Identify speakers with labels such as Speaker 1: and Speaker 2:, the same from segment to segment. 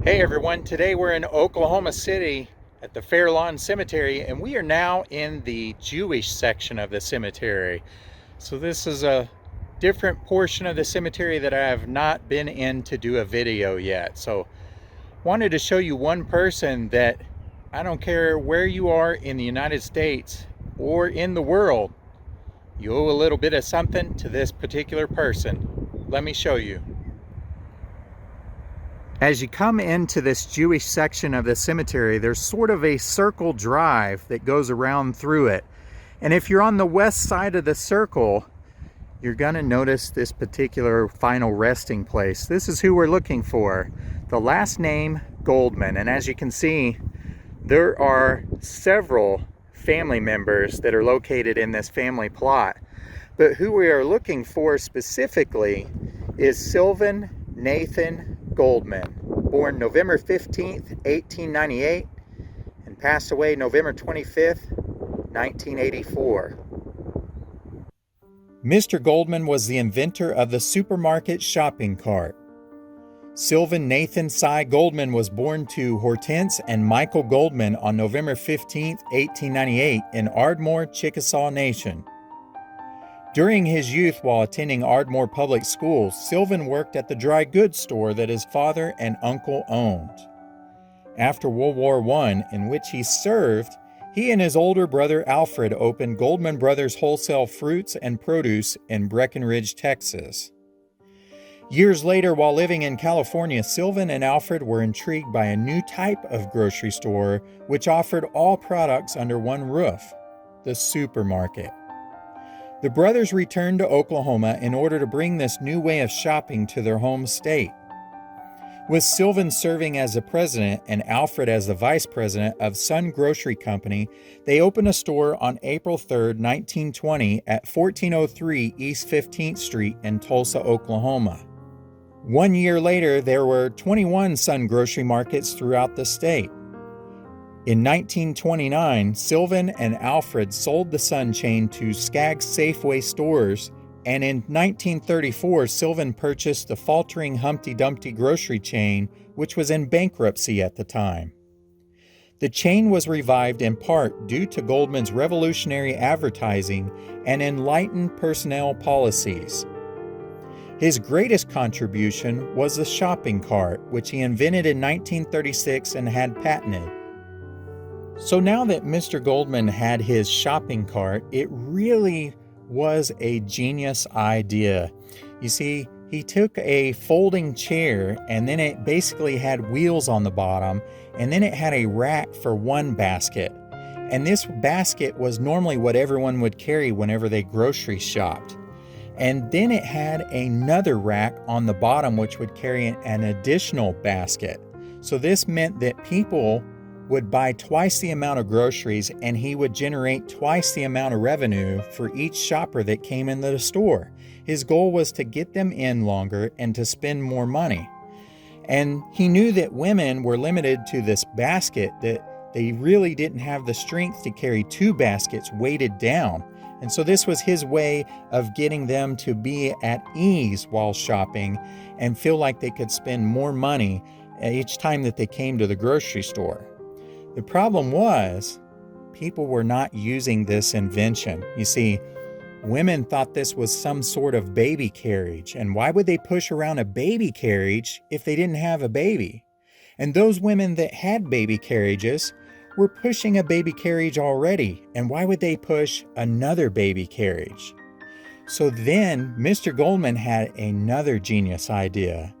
Speaker 1: Hey everyone, today we're in Oklahoma City at the Fair Lawn Cemetery, and we are now in the Jewish section of the cemetery. So this is a different portion of the cemetery that I have not been in to do a video yet. So wanted to show you one person that I don't care where you are in the United States or in the world, you owe a little bit of something to this particular person. Let me show you. As you come into this Jewish section of the cemetery, there's sort of a circle drive that goes around through it. And if you're on the west side of the circle, you're gonna notice this particular final resting place. This is who we're looking for, the last name Goldman. And as you can see, there are several family members that are located in this family plot. But who we are looking for specifically is Sylvan Nathan Goldman, born November 15th, 1898, and passed away November 25th, 1984. Mr. Goldman was the inventor of the supermarket shopping cart. Sylvan Nathan Cy Goldman was born to Hortense and Michael Goldman on November 15th, 1898 in Ardmore, Chickasaw Nation. During his youth while attending Ardmore Public Schools, Sylvan worked at the dry goods store that his father and uncle owned. After World War I, in which he served, he and his older brother Alfred opened Goldman Brothers Wholesale Fruits and Produce in Breckenridge, Texas. Years later, while living in California, Sylvan and Alfred were intrigued by a new type of grocery store which offered all products under one roof, the supermarket. The brothers returned to Oklahoma in order to bring this new way of shopping to their home state. With Sylvan serving as the president and Alfred as the vice president of Sun Grocery Company, they opened a store on April 3, 1920 at 1403 East 15th Street in Tulsa, Oklahoma. 1 year later, there were 21 Sun Grocery Markets throughout the state. In 1929, Sylvan and Alfred sold the Sun chain to Skaggs Safeway stores, and in 1934, Sylvan purchased the faltering Humpty Dumpty grocery chain, which was in bankruptcy at the time. The chain was revived in part due to Goldman's revolutionary advertising and enlightened personnel policies. His greatest contribution was the shopping cart, which he invented in 1936 and had patented. So now that Mr. Goldman had his shopping cart, it really was a genius idea. You see, he took a folding chair and then it basically had wheels on the bottom, and then it had a rack for one basket. And this basket was normally what everyone would carry whenever they grocery shopped. And then it had another rack on the bottom which would carry an additional basket. So this meant that people would buy twice the amount of groceries and he would generate twice the amount of revenue for each shopper that came into the store. His goal was to get them in longer and to spend more money. And he knew that women were limited to this basket, that they really didn't have the strength to carry two baskets weighted down. And so this was his way of getting them to be at ease while shopping and feel like they could spend more money each time that they came to the grocery store. The problem was, people were not using this invention. You see, women thought this was some sort of baby carriage, and why would they push around a baby carriage if they didn't have a baby? And those women that had baby carriages were pushing a baby carriage already, and why would they push another baby carriage? So then Mr. Goldman had another genius idea,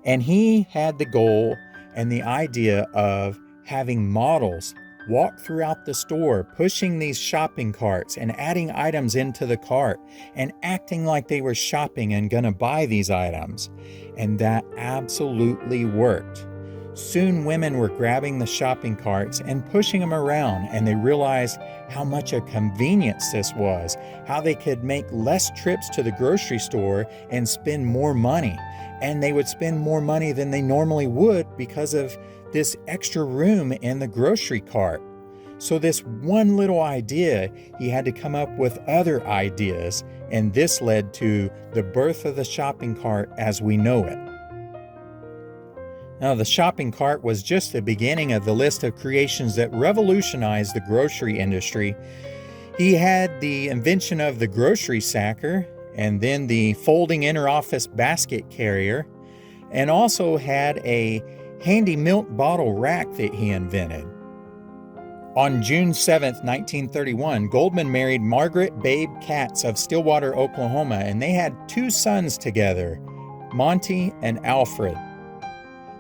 Speaker 1: and he had the goal and the idea of having models walk throughout the store, pushing these shopping carts and adding items into the cart and acting like they were shopping and gonna buy these items. And that absolutely worked. Soon women were grabbing the shopping carts and pushing them around, and they realized how much a convenience this was, how they could make less trips to the grocery store and spend more money. And they would spend more money than they normally would because of this extra room in the grocery cart. So this one little idea, he had to come up with other ideas, and this led to the birth of the shopping cart as we know it. Now, the shopping cart was just the beginning of the list of creations that revolutionized the grocery industry. He had the invention of the grocery sacker, and then the folding inter-office basket carrier, and also had a handy milk bottle rack that he invented. On June 7, 1931, Goldman married Margaret Babe Katz of Stillwater, Oklahoma, and they had 2 sons together, Monty and Alfred.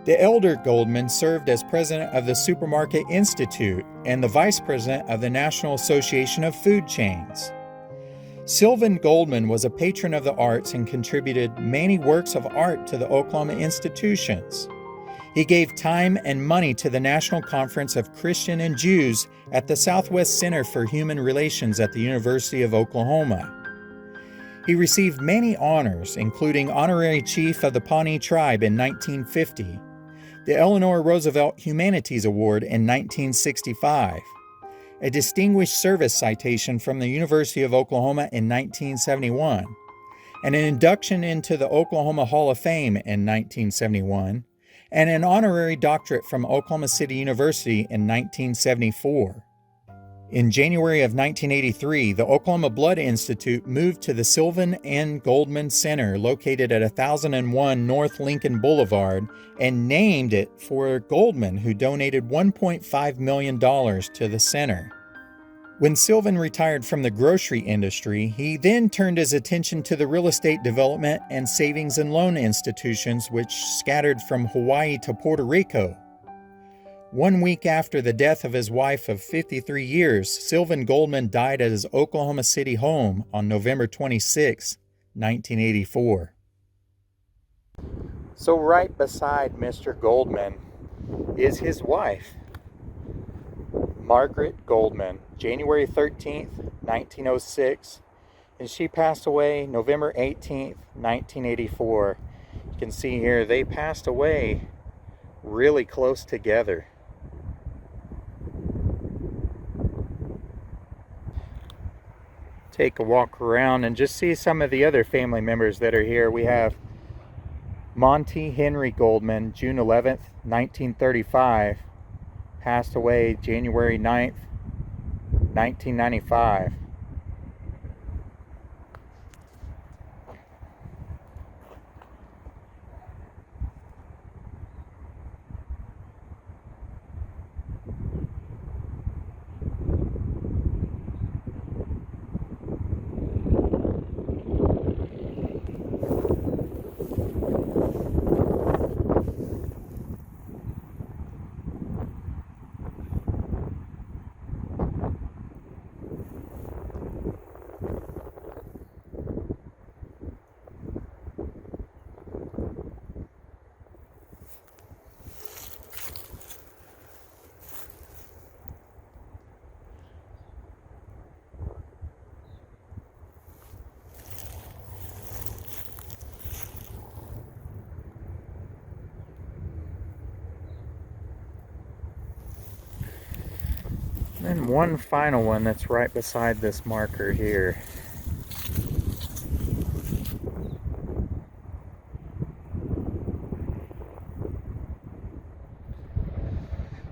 Speaker 1: The elder Goldman served as president of the Supermarket Institute and the vice president of the National Association of Food Chains. Sylvan Goldman was a patron of the arts and contributed many works of art to the Oklahoma institutions. He gave time and money to the National Conference of Christian and Jews at the Southwest Center for Human Relations at the University of Oklahoma. He received many honors, including Honorary Chief of the Pawnee Tribe in 1950, the Eleanor Roosevelt Humanities Award in 1965, a Distinguished Service Citation from the University of Oklahoma in 1971, and an induction into the Oklahoma Hall of Fame in 1971, and an honorary doctorate from Oklahoma City University in 1974. In January of 1983, the Oklahoma Blood Institute moved to the Sylvan N. Goldman Center located at 1001 North Lincoln Boulevard and named it for Goldman, who donated $1.5 million to the center. When Sylvan retired from the grocery industry, he then turned his attention to the real estate development and savings and loan institutions which scattered from Hawaii to Puerto Rico. 1 week after the death of his wife of 53 years, Sylvan Goldman died at his Oklahoma City home on November 26, 1984. So right beside Mr. Goldman is his wife, Margaret Goldman, January 13th, 1906, and she passed away November 18th, 1984. You can see here they passed away really close together. Take a walk around and just see some of the other family members that are here. We have Monty Henry Goldman, June 11th, 1935, passed away January 9th, 1995. And one final one that's right beside this marker here.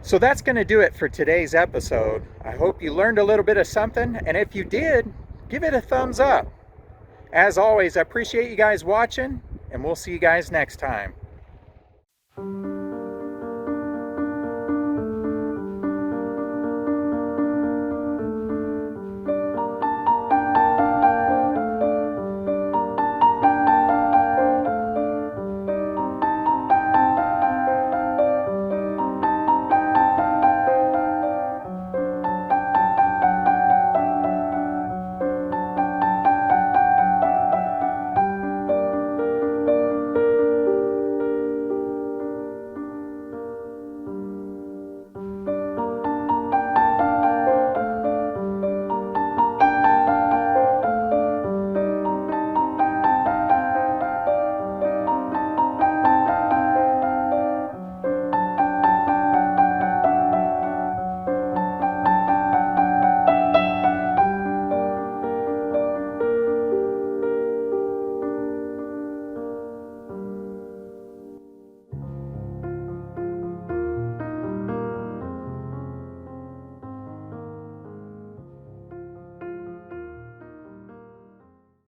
Speaker 1: So that's going to do it for today's episode. I hope you learned a little bit of something, and if you did, give it a thumbs up. As always, I appreciate you guys watching, and we'll see you guys next time.